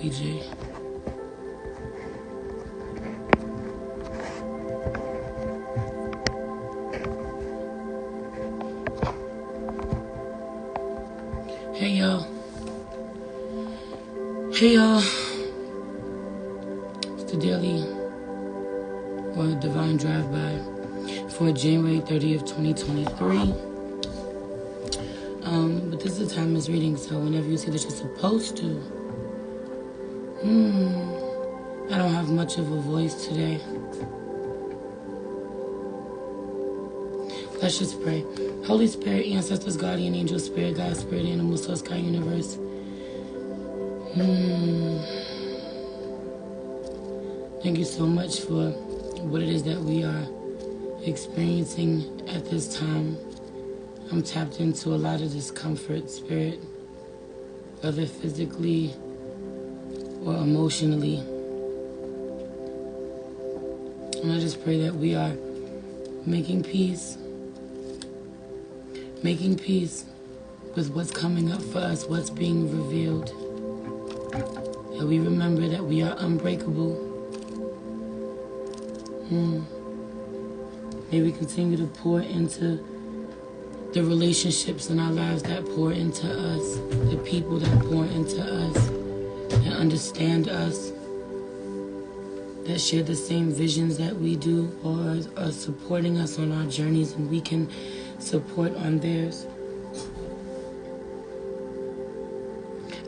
PJ. Hey y'all. Hey y'all. It's the daily or divine drive-by for January 30th, 2023. But this is a timeless reading, so whenever you see that you're supposed to. I don't have much of a voice today. Let's just pray. Holy Spirit, ancestors, guardian angel, spirit, God, spirit, animal, source, God, universe. Thank you so much for what it is that we are experiencing at this time. I'm tapped into a lot of discomfort, spirit, whether physically or emotionally. And I just pray that we are making peace with what's coming up for us, what's being revealed. That we remember that we are unbreakable. May we continue to pour into the relationships in our lives that pour into us, the people that pour into us, that understand us, that share the same visions that we do, or are supporting us on our journeys and we can support on theirs.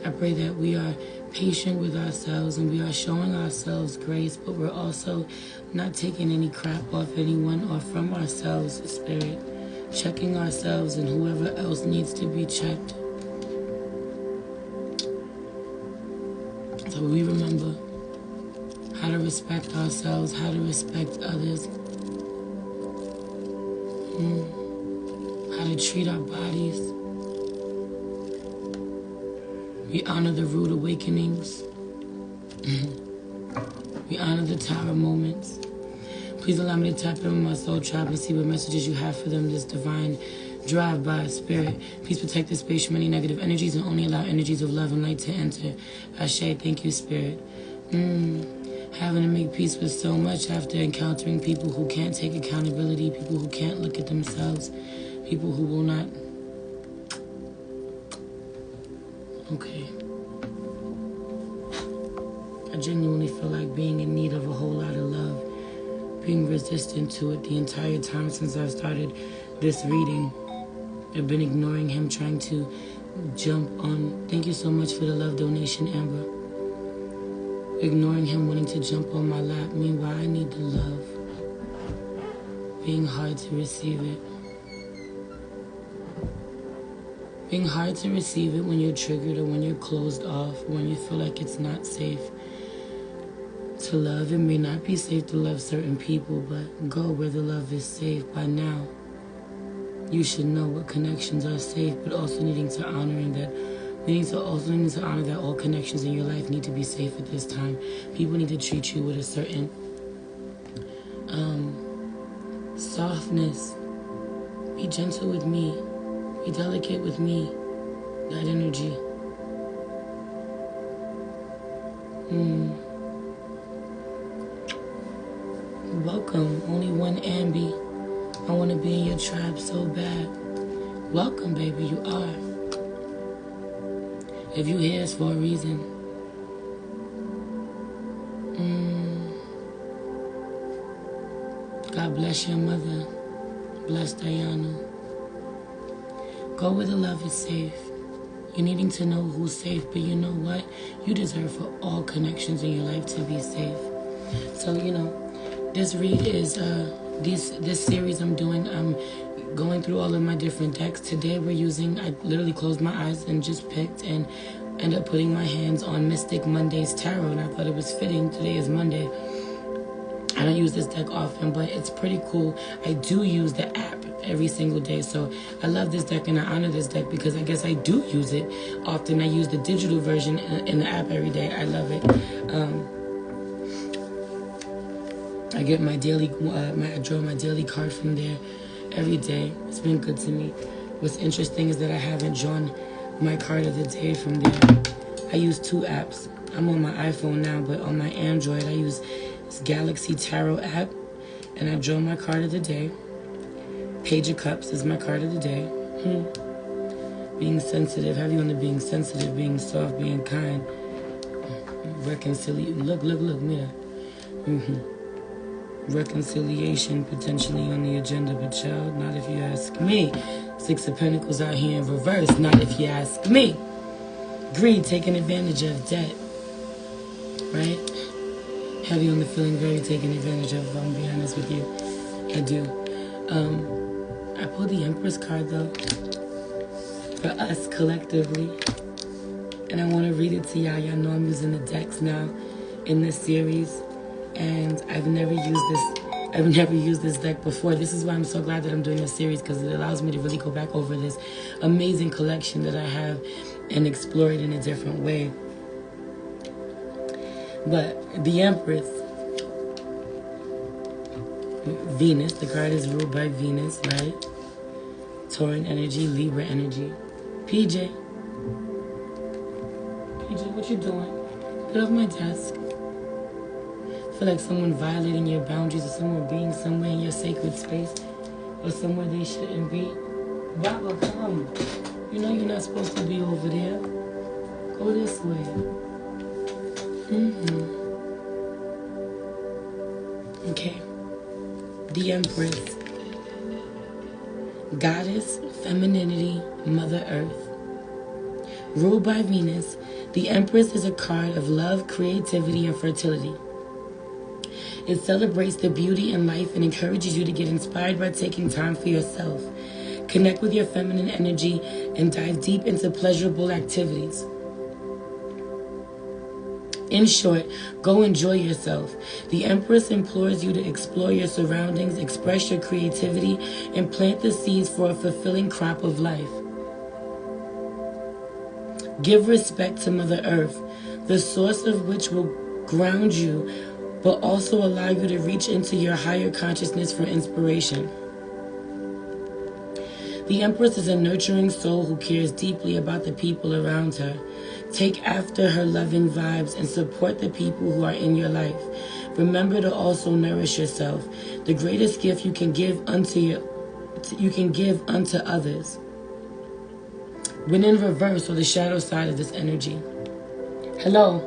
I pray that we are patient with ourselves and we are showing ourselves grace, but we're also not taking any crap off anyone or from ourselves, Spirit. Checking ourselves and whoever else needs to be checked. So we remember how to respect ourselves, how to respect others, how to treat our bodies. We honor the rude awakenings. We honor the tower moments. Please allow me to tap in with my soul tribe and see what messages you have for them, this divine drive-by, Spirit. Please protect this space from any negative energies and only allow energies of love and light to enter. Ashe, thank you, Spirit. Having to make peace with so much after encountering people who can't take accountability, people who can't look at themselves, people who will not. Okay. I genuinely feel like being in need of a whole lot of love. Being resistant to it the entire time since I started this reading. I've been ignoring him, trying to jump on. Thank you so much for the love donation, Amber. Ignoring him, wanting to jump on my lap. Meanwhile, I need the love. Being hard to receive it. Being hard to receive it when you're triggered or when you're closed off, when you feel like it's not safe to love. It may not be safe to love certain people, but go where the love is safe. By now, you should know what connections are safe, but also needing to honor that all connections in your life need to be safe at this time. People need to treat you with a certain softness. Be gentle with me. Be delicate with me. That energy. Welcome, only one Ambi. I want to be in your tribe so bad. Welcome, baby, you are. If you here, it's for a reason. God bless your mother. Bless Diana. Go where the love is safe. You're needing to know who's safe, but you know what? You deserve for all connections in your life to be safe. So, this read is this series I'm doing. I'm going through all of my different decks. Today I literally closed my eyes and just picked and ended up putting my hands on Mystic Monday's Tarot, and I thought it was fitting. Today is Monday. I don't use this deck often, but it's pretty cool. I do use the app every single day, so I love this deck and I honor this deck because I guess I do use it often. I use the digital version in the app every day. I love it. I get my daily, I draw my daily card from there every day. It's been good to me. What's interesting is that I haven't drawn my card of the day from there. I use 2 apps. I'm on my iPhone now, but on my Android, I use this Galaxy Tarot app, and I draw my card of the day. Page of Cups is my card of the day. Being sensitive, heavy on the being sensitive, being soft, being kind, reconciliation. Look, mirror. Reconciliation potentially on the agenda, but child, not if you ask me. 6 of Pentacles out here in reverse, not if you ask me. Greed, taking advantage of debt, right? Heavy on the feeling, very taken advantage of, if I'm being honest with you. I do. I pulled the Empress card, though, for us collectively. And I want to read it to y'all. Y'all know I'm using the decks now in this series. And I've never used this deck before. This is why I'm so glad that I'm doing this series, because it allows me to really go back over this amazing collection that I have and explore it in a different way. But the Empress, Venus, the card is ruled by Venus, right? Tauran energy, Libra energy. PJ, what you doing? Get off my desk. I feel like someone violating your boundaries, or someone being somewhere in your sacred space, or somewhere they shouldn't be. Baba, come. You know you're not supposed to be over there. Go this way. Okay. The Empress. Goddess, femininity, Mother Earth. Ruled by Venus, the Empress is a card of love, creativity, and fertility. It celebrates the beauty in life and encourages you to get inspired by taking time for yourself. Connect with your feminine energy and dive deep into pleasurable activities. In short, go enjoy yourself. The Empress implores you to explore your surroundings, express your creativity, and plant the seeds for a fulfilling crop of life. Give respect to Mother Earth, the source of which will ground you, but also allow you to reach into your higher consciousness for inspiration. The Empress is a nurturing soul who cares deeply about the people around her. Take after her loving vibes and support the people who are in your life. Remember to also nourish yourself. The greatest gift you can give unto others. When in reverse, or the shadow side of this energy. Hello,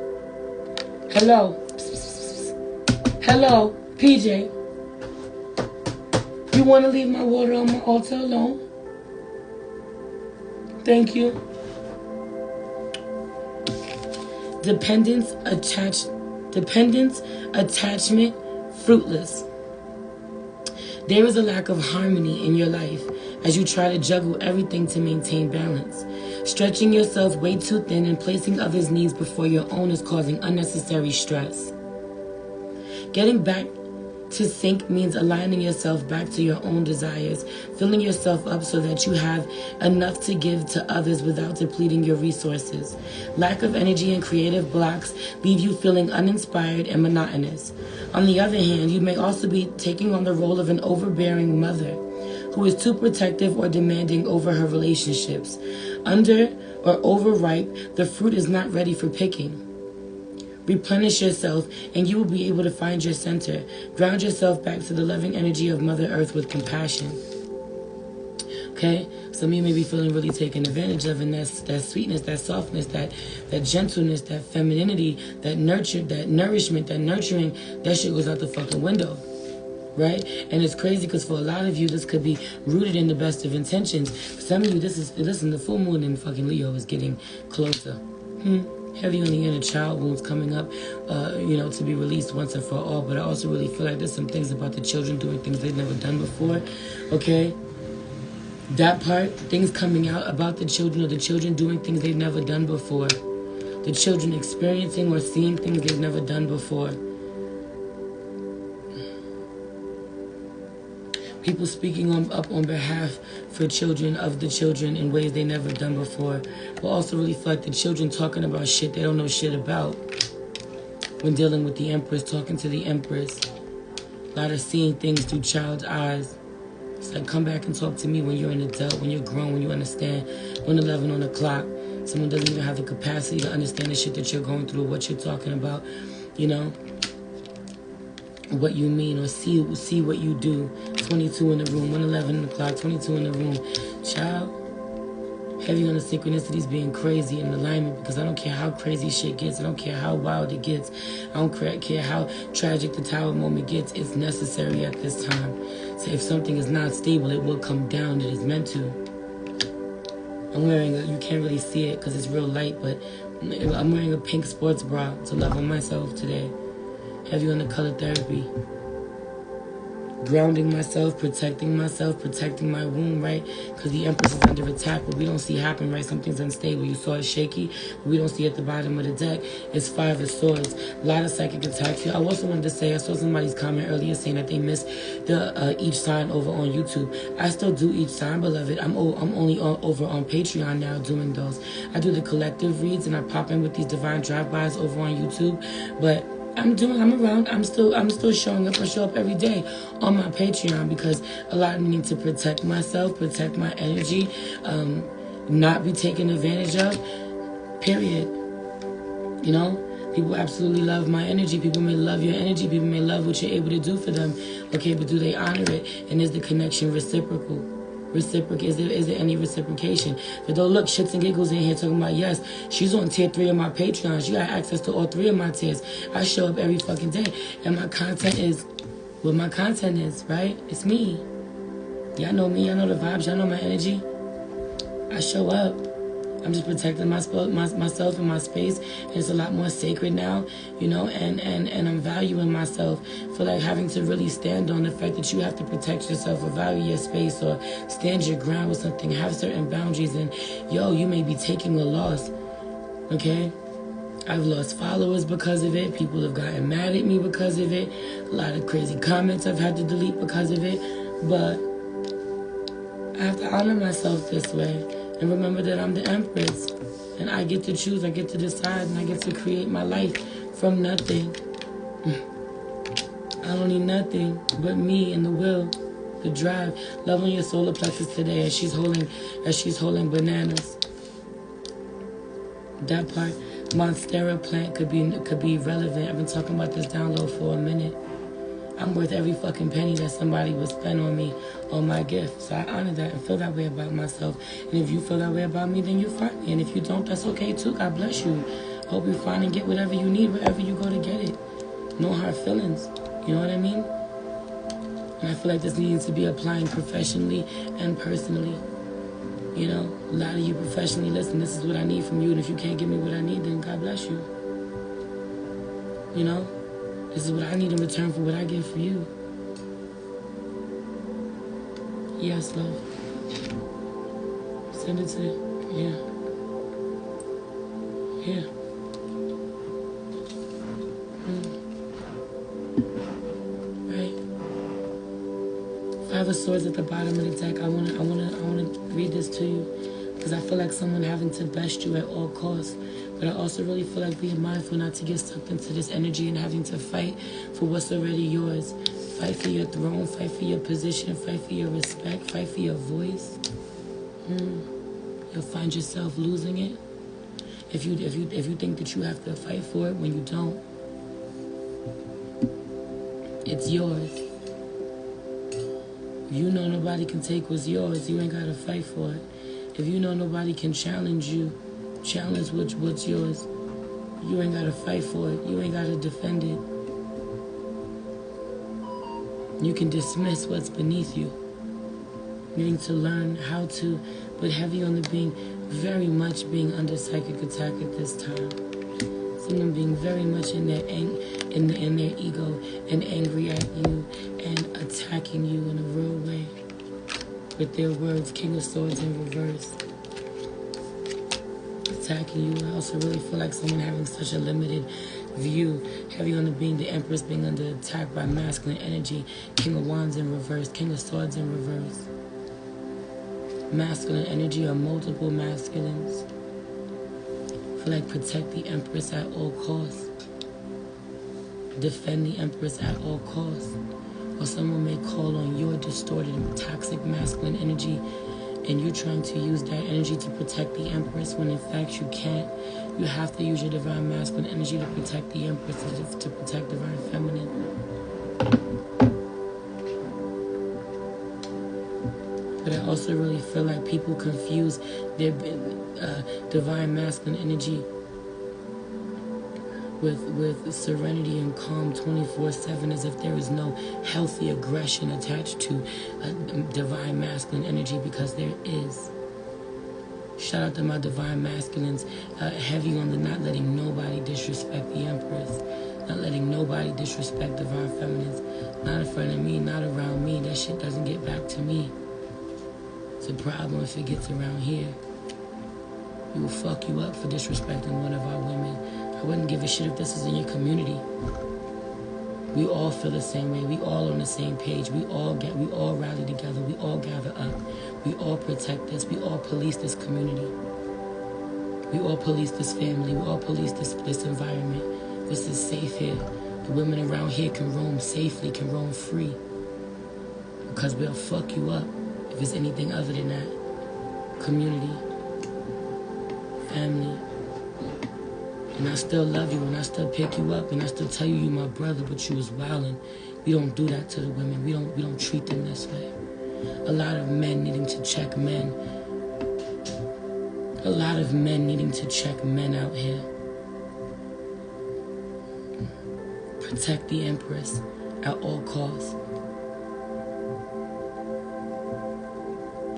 PJ. You want to leave my water on my altar alone? Thank you. Dependence, attachment, fruitless. There is a lack of harmony in your life as you try to juggle everything to maintain balance. Stretching yourself way too thin and placing others' needs before your own is causing unnecessary stress. Getting back to sync means aligning yourself back to your own desires, filling yourself up so that you have enough to give to others without depleting your resources. Lack of energy and creative blocks leave you feeling uninspired and monotonous. On the other hand, you may also be taking on the role of an overbearing mother who is too protective or demanding over her relationships. Under or overripe, the fruit is not ready for picking. Replenish yourself and you will be able to find your center. Ground yourself back to the loving energy of Mother Earth with compassion. Okay? Some of you may be feeling really taken advantage of, and that sweetness, that softness, that gentleness, that femininity, that nurture, that nourishment, that nurturing, that shit goes out the fucking window. Right? And it's crazy because for a lot of you, this could be rooted in the best of intentions. For some of you, the full moon in fucking Leo is getting closer. Heavy on the inner child wounds coming up, to be released once and for all. But I also really feel like there's some things about the children doing things they've never done before. Okay? That part, things coming out about the children, or the children doing things they've never done before. The children experiencing or seeing things they've never done before. People speaking up on behalf for children, of the children, in ways they never done before. But also really feel like the children talking about shit they don't know shit about. When dealing with the Empress, talking to the Empress. A lot of seeing things through child's eyes. It's like, come back and talk to me when you're an adult, when you're grown, when you understand. 1:11 on the clock. Someone doesn't even have the capacity to understand the shit that you're going through, what you're talking about, you know, what you mean, or see what you do. 22 in the room, 111 in the clock, 22 in the room. Child, heavy on the synchronicities being crazy in alignment, because I don't care how crazy shit gets. I don't care how wild it gets. I don't care how tragic the tower moment gets. It's necessary at this time. So if something is not stable, it will come down. It is meant to. I'm wearing you can't really see it because it's real light, but I'm wearing a pink sports bra to love on myself today. Heavy on the color therapy. Grounding myself, protecting my womb, right? Because the Empress is under attack. What we don't see happen, right? Something's unstable. You saw it shaky. What we don't see at the bottom of the deck is 5 of Swords. A lot of psychic attacks. I also wanted to say, I saw somebody's comment earlier saying that they missed the each sign over on YouTube. I still do each sign, beloved. I'm only over on Patreon now doing those. I do the collective reads and I pop in with these divine drive-bys over on YouTube, but I'm around. I'm still showing up. I show up every day on my Patreon because a lot of me need to protect myself, protect my energy, not be taken advantage of, period. You know, people absolutely love my energy. People may love your energy. People may love what you're able to do for them. Okay, but do they honor it? And is the connection reciprocal? Is there any reciprocation? But though, look, shits and giggles in here talking about, yes, she's on tier 3 of my Patreon. She got access to all 3 of my tiers. I show up every fucking day. And my content is what my content is, right? It's me. Y'all know me. Y'all know the vibes. Y'all know my energy. I show up. I'm just protecting myself and my space. And it's a lot more sacred now, you know, and I'm valuing myself for like having to really stand on the fact that you have to protect yourself or value your space or stand your ground with something, have certain boundaries. And yo, you may be taking a loss, okay? I've lost followers because of it. People have gotten mad at me because of it. A lot of crazy comments I've had to delete because of it. But I have to honor myself this way. And remember that I'm the Empress. And I get to choose, I get to decide, and I get to create my life from nothing. I don't need nothing but me and the will, the drive. Love on your solar plexus today as she's holding bananas. That part, Monstera plant could be relevant. I've been talking about this download for a minute. I'm worth every fucking penny that somebody would spend on me, on my gift. So I honor that and feel that way about myself. And if you feel that way about me, then you're fine. And if you don't, that's okay too. God bless you. Hope you find and get whatever you need wherever you go to get it. No hard feelings. You know what I mean? And I feel like this needs to be applying professionally and personally. You know, a lot of you professionally, listen, this is what I need from you. And if you can't give me what I need, then God bless you. You know? This is what I need in return for what I give for you. Yes, love. Send it to, yeah. Yeah. Right. 5 of Swords at the bottom of the deck. I wanna read this to you because I feel like someone having to best you at all costs. But I also really feel like being mindful not to get sucked into this energy and having to fight for what's already yours. Fight for your throne, fight for your position, fight for your respect, fight for your voice. You'll find yourself losing it if you think that you have to fight for it when you don't. It's yours. If you know nobody can take what's yours, you ain't gotta fight for it. If you know nobody can challenge you, challenge what's yours, you ain't gotta fight for it. You ain't gotta defend it. You can dismiss what's beneath you. You need to learn how to, but heavy on the being, very much being under psychic attack at this time. Someone being very much in their ego and angry at you and attacking you in a real way with their words. King of Swords in reverse. Attacking you. I also really feel like someone having such a limited view. Heavy on the being, the Empress being under attack by masculine energy. King of Wands in reverse. King of Swords in reverse. Masculine energy or multiple masculines. I feel like protect the Empress at all costs. Defend the Empress at all costs. Or someone may call on your distorted and toxic masculine energy and you're trying to use that energy to protect the Empress when in fact you can't. You have to use your divine masculine energy to protect the Empress, to protect divine feminine. But I also really feel like people confuse their divine masculine energy with serenity and calm 24/7, as if there is no healthy aggression attached to divine masculine energy, because there is. Shout out to my divine masculines, heavy on the not letting nobody disrespect the Empress, not letting nobody disrespect divine feminines, not in front of me, not around me. That shit doesn't get back to me. It's a problem if it gets around here. We will fuck you up for disrespecting one of our women. I wouldn't give a shit if this is in your community. We all feel the same way. We all on the same page. We all rally together. We all gather up. We all protect this. We all police this community. We all police this family. We all police this environment. This is safe here. The women around here can roam safely, can roam free. Because we'll fuck you up if it's anything other than that. Community. Family. And I still love you, and I still pick you up, and I still tell you you my brother, but you was wildin'. We don't do that to the women. We don't treat them this way. A lot of men needing to check men. A lot of men needing to check men out here. Protect the Empress at all costs.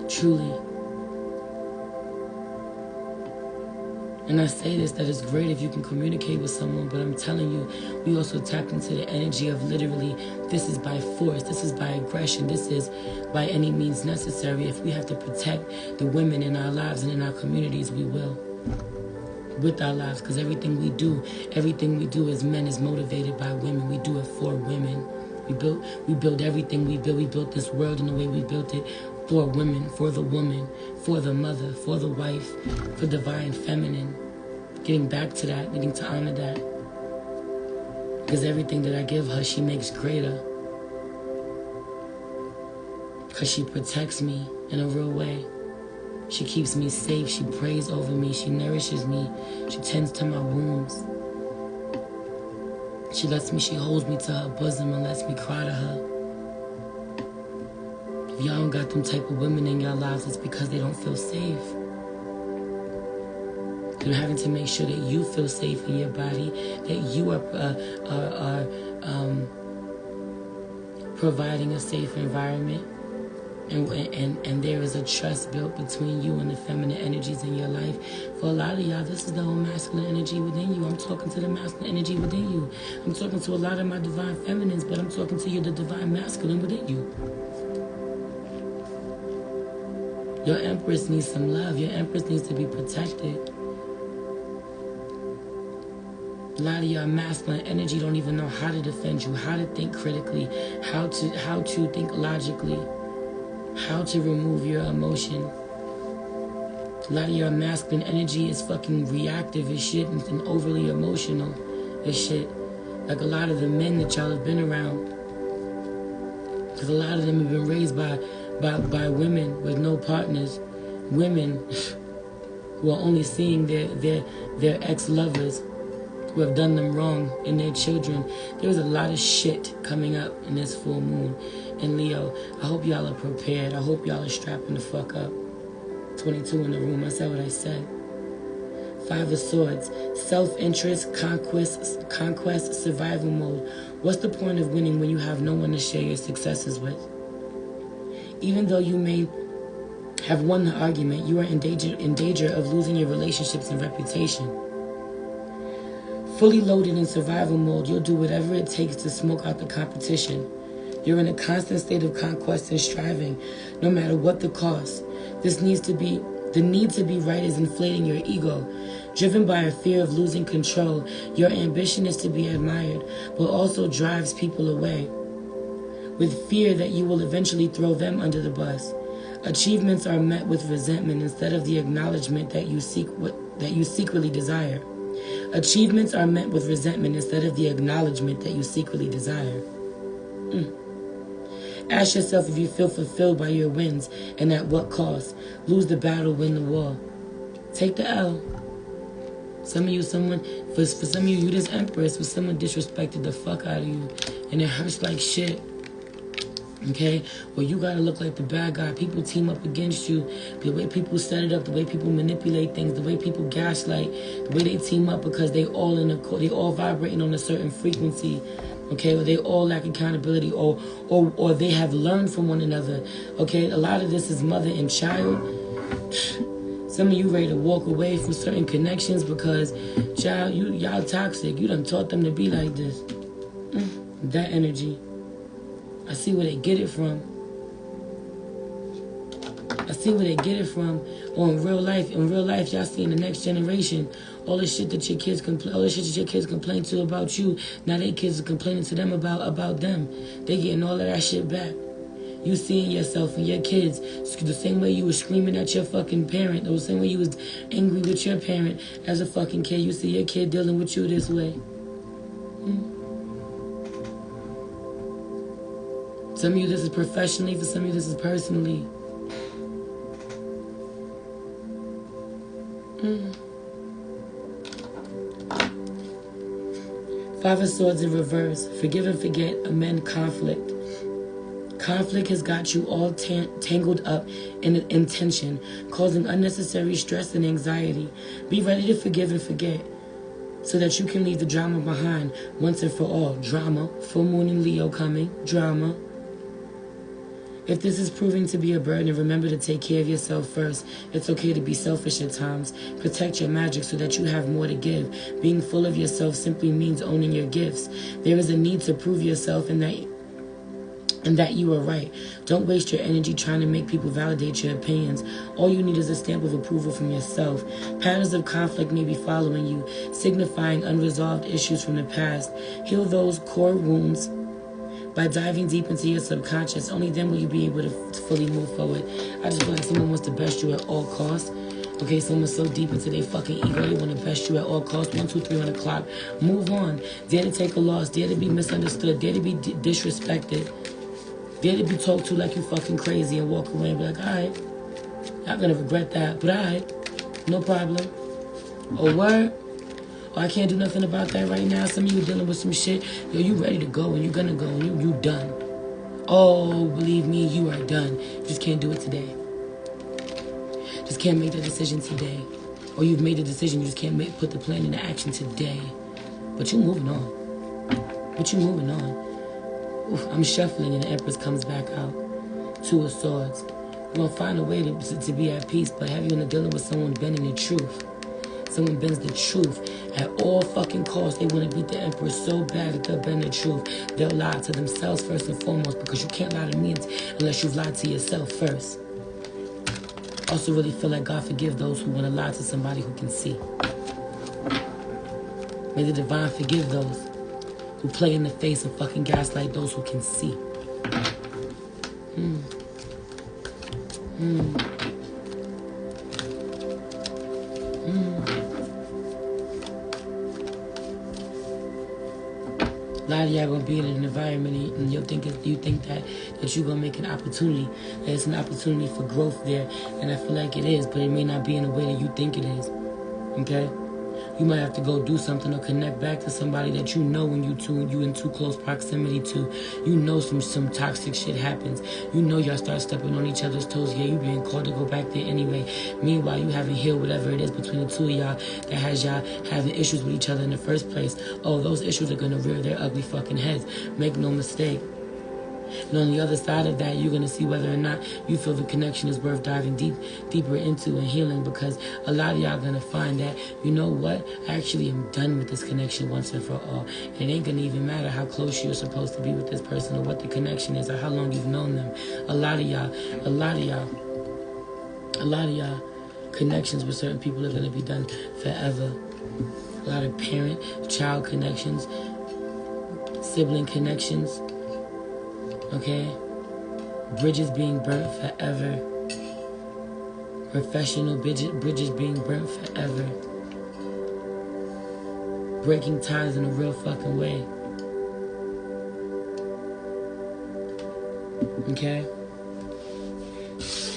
Truly. And I say this, that it's great if you can communicate with someone, but I'm telling you, we also tap into the energy of literally, this is by force, this is by aggression, this is by any means necessary. If we have to protect the women in our lives and in our communities, we will. With our lives, because everything we do as men is motivated by women. We do it for women. We build everything we build. We built this world in the way we built it for women, for the woman, for the mother, for the wife, for divine feminine. Getting back to that, needing to honor that. Because everything that I give her, she makes greater. Because she protects me in a real way. She keeps me safe. She prays over me. She nourishes me. She tends to my wounds. She holds me to her bosom and lets me cry to her. If y'all don't got them type of women in your lives, it's because they don't feel safe. You're having to make sure that you feel safe in your body, that you are providing a safe environment, and there is a trust built between you and the feminine energies in your life. For a lot of y'all, this is the whole masculine energy within you. I'm talking to the masculine energy within you. I'm talking to a lot of my divine feminines, but I'm talking to you, the divine masculine within you. Your Empress needs some love. Your Empress needs to be protected. A lot of your masculine energy don't even know how to defend you, how to think critically, how to think logically, how to remove your emotion. A lot of your masculine energy is fucking reactive as shit and overly emotional as shit. Like a lot of the men that y'all have been around. Because a lot of them have been raised by women with no partners. Women who are only seeing their ex-lovers who have done them wrong and their children. There's a lot of shit coming up in this full moon. And Leo, I hope y'all are prepared. I hope y'all are strapping the fuck up. 22 in the room. I said what I said. 5 of Swords. Self-interest, conquest, survival mode. What's the point of winning when you have no one to share your successes with? Even though you may have won the argument, you are in danger of losing your relationships and reputation. Fully loaded in survival mode, you'll do whatever it takes to smoke out the competition. You're in a constant state of conquest and striving, no matter what the cost. The need to be right is inflating your ego. Driven by a fear of losing control, your ambition is to be admired, but also drives people away, with fear that you will eventually throw them under the bus. Achievements are met with resentment instead of the acknowledgement that you secretly desire. Achievements are met with resentment instead of the acknowledgement that you secretly desire. Ask yourself if you feel fulfilled by your wins and at what cost. Lose the battle, win the war. Take the L. Some of you, for some of you, you this Empress, but someone disrespected the fuck out of you. And it hurts like shit. Okay? Well, you gotta look like the bad guy. People team up against you. The way people set it up, the way people manipulate things, the way people gaslight, the way they team up because they all vibrating on a certain frequency. Okay, or they all lack accountability, or they have learned from one another. Okay, a lot of this is mother and child. Some of you ready to walk away from certain connections because, child, y'all toxic. You done taught them to be like this. That energy. I see where they get it from. I see where they get it from. Or in real life, y'all seeing the next generation. All the shit that your kids complain to about you. Now they kids are complaining to them about them. They getting all of that shit back. You seeing yourself and your kids the same way you was screaming at your fucking parent, or the same way you was angry with your parent as a fucking kid. You see your kid dealing with you this way. Some of you, this is professionally. For some of you, this is personally. Five of Swords in reverse. Forgive and forget. Amend conflict. Conflict has got you all tangled up in tension, causing unnecessary stress and anxiety. Be ready to forgive and forget so that you can leave the drama behind once and for all. Drama. Full moon in Leo coming. Drama. If this is proving to be a burden, remember to take care of yourself first. It's okay to be selfish at times. Protect your magic so that you have more to give. Being full of yourself simply means owning your gifts. There is a need to prove yourself and that you are right. Don't waste your energy trying to make people validate your opinions. All you need is a stamp of approval from yourself. Patterns of conflict may be following you, signifying unresolved issues from the past. Heal those core wounds by diving deep into your subconscious. Only then will you be able to fully move forward. I just feel like someone wants to best you at all costs. Okay, someone's so deep into their fucking ego, they want to best you at all costs. 1, 2, 3 on the clock. Move on. Dare to take a loss. Dare to be misunderstood. Dare to be disrespected. Dare to be talked to like you fucking crazy and walk away and be like, alright, y'all gonna regret that, but alright, no problem. Or word, or I can't do nothing about that right now. Some of you are dealing with some shit. Yo, you ready to go and you're gonna go and you done. Oh, believe me, you are done. You just can't do it today. Just can't make the decision today. Or you've made the decision, you just can't put the plan into action today. But you moving on. Oof, I'm shuffling and the Empress comes back out. 2 of Swords. You're going to find a way to be at peace, but have you in the dealing with someone bending the truth. Someone bends the truth at all fucking costs. They want to beat the Empress so bad that they'll bend the truth. They'll lie to themselves first and foremost, because you can't lie to me unless you've lied to yourself first. Also really feel like God forgive those who want to lie to somebody who can see. May the divine forgive those who play in the face and fucking gaslight those who can see. A lot of y'all gonna be in an environment and you think that you're gonna make an opportunity. That it's an opportunity for growth there, and I feel like it is, but it may not be in the way that you think it is. Okay? You might have to go do something or connect back to somebody that you know when you in too close proximity to. You know some toxic shit happens. You know y'all start stepping on each other's toes. Yeah, you being called to go back there anyway. Meanwhile, you haven't healed whatever it is between the two of y'all that has y'all having issues with each other in the first place. Oh, those issues are gonna rear their ugly fucking heads. Make no mistake. And on the other side of that, you're going to see whether or not you feel the connection is worth diving deeper into and healing, because a lot of y'all are going to find that, you know what, I actually am done with this connection once and for all. And it ain't going to even matter how close you're supposed to be with this person or what the connection is or how long you've known them. A lot of y'all connections with certain people are going to be done forever. A lot of parent-child connections, sibling connections. Okay? Bridges being burnt forever. Professional bridges being burnt forever. Breaking ties in a real fucking way. Okay?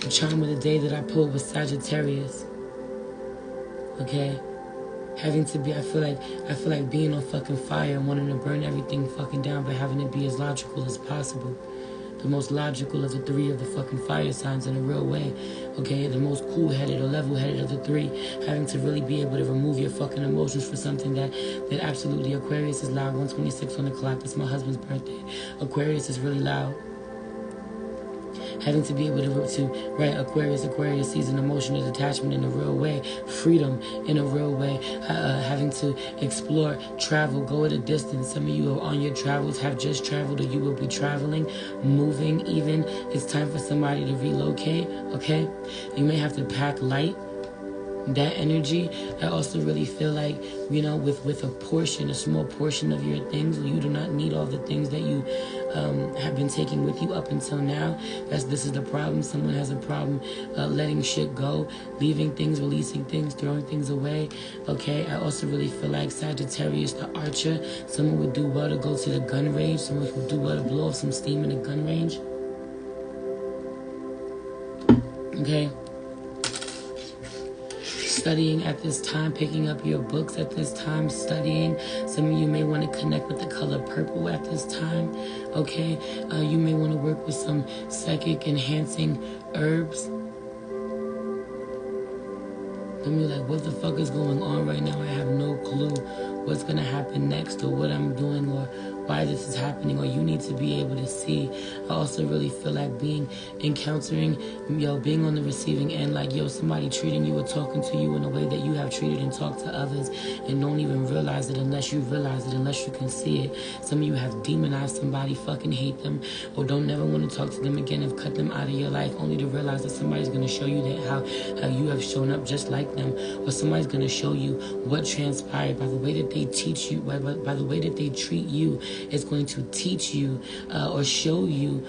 The charm of the day that I pulled was Sagittarius. Okay? Having to be, I feel like being on fucking fire and wanting to burn everything fucking down, but having to be as logical as possible. The most logical of the three of the fucking fire signs in a real way. Okay, the most cool-headed or level-headed of the three. Having to really be able to remove your fucking emotions for something that absolutely Aquarius is loud. 126 on the clock. That's my husband's birthday. Aquarius is really loud. Having to be able to write Aquarius season, emotional detachment in a real way, freedom in a real way, having to explore, travel, go at a distance. Some of you are on your travels, have just traveled, or you will be traveling, moving even. It's time for somebody to relocate, okay? You may have to pack light. That energy, I also really feel like, you know, with a portion, a small portion of your things, you do not need all the things that you have been taking with you up until now. This is the problem. Someone has a problem letting shit go, leaving things, releasing things, throwing things away. Okay, I also really feel like Sagittarius, the archer, someone would do well to go to the gun range. Someone would do well to blow off some steam in the gun range. Okay. Studying at this time, picking up your books at this time, studying. Some of you may want to connect with the color purple at this time, okay? You may want to work with some psychic enhancing herbs. Some of you like, what the fuck is going on right now? I have no clue what's going to happen next or what I'm doing or why this is happening, or you need to be able to see. I also really feel like being on the receiving end, like, somebody treating you or talking to you in a way that you have treated and talked to others and don't even realize it unless you realize it, unless you can see it. Some of you have demonized somebody, fucking hate them, or don't never want to talk to them again, have cut them out of your life, only to realize that somebody's going to show you that how you have shown up just like them, or somebody's going to show you what transpired by the way that they teach you, by the way that they treat you. It's going to teach you or show you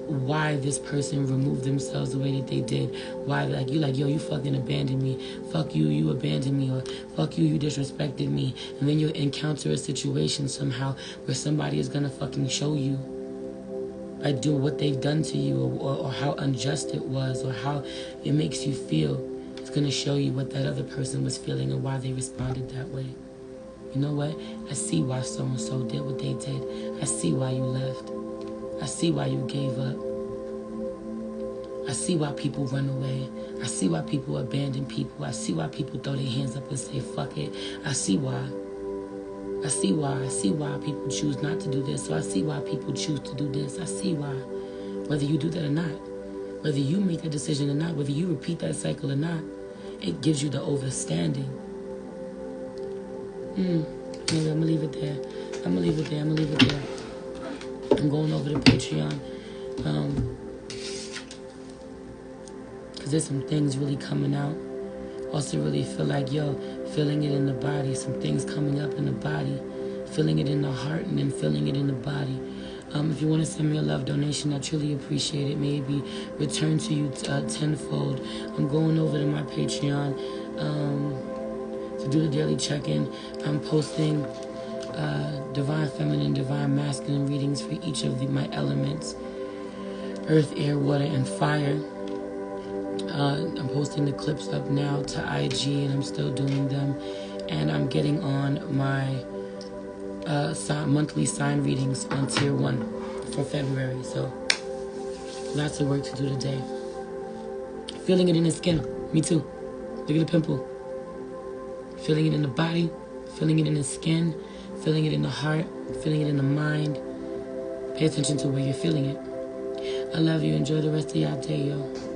why this person removed themselves the way that they did. Why, you fucking abandoned me. Fuck you, you abandoned me. Or fuck you, you disrespected me. And then you'll encounter a situation somehow where somebody is going to fucking show you, like, do what they've done to you, or how unjust it was, or how it makes you feel. It's going to show you what that other person was feeling and why they responded that way. You know what? I see why so-and-so did what they did. I see why you left. I see why you gave up. I see why people run away. I see why people abandon people. I see why people throw their hands up and say, fuck it. I see why. I see why. I see why people choose not to do this. So I see why people choose to do this. I see why. Whether you do that or not. Whether you make that decision or not. Whether you repeat that cycle or not. It gives you the overstanding. Maybe I'm going to leave it there. I'm going over to Patreon. Because there's some things really coming out. Also really feel like, feeling it in the body. Some things coming up in the body. Feeling it in the heart and then feeling it in the body. If you want to send me a love donation, I truly appreciate it. May it be returned to you tenfold. I'm going over to my Patreon to do the daily check-in. I'm posting divine feminine, divine masculine readings for each of my elements: earth, air, water, and fire. I'm posting the clips up now to IG, and I'm still doing them. And I'm getting on my monthly sign readings on tier 1 for February. So lots of work to do today. Feeling it in the skin. Me too. Look at the pimple. Feeling it in the body, feeling it in the skin, feeling it in the heart, feeling it in the mind. Pay attention to where you're feeling it. I love you. Enjoy the rest of your day, yo.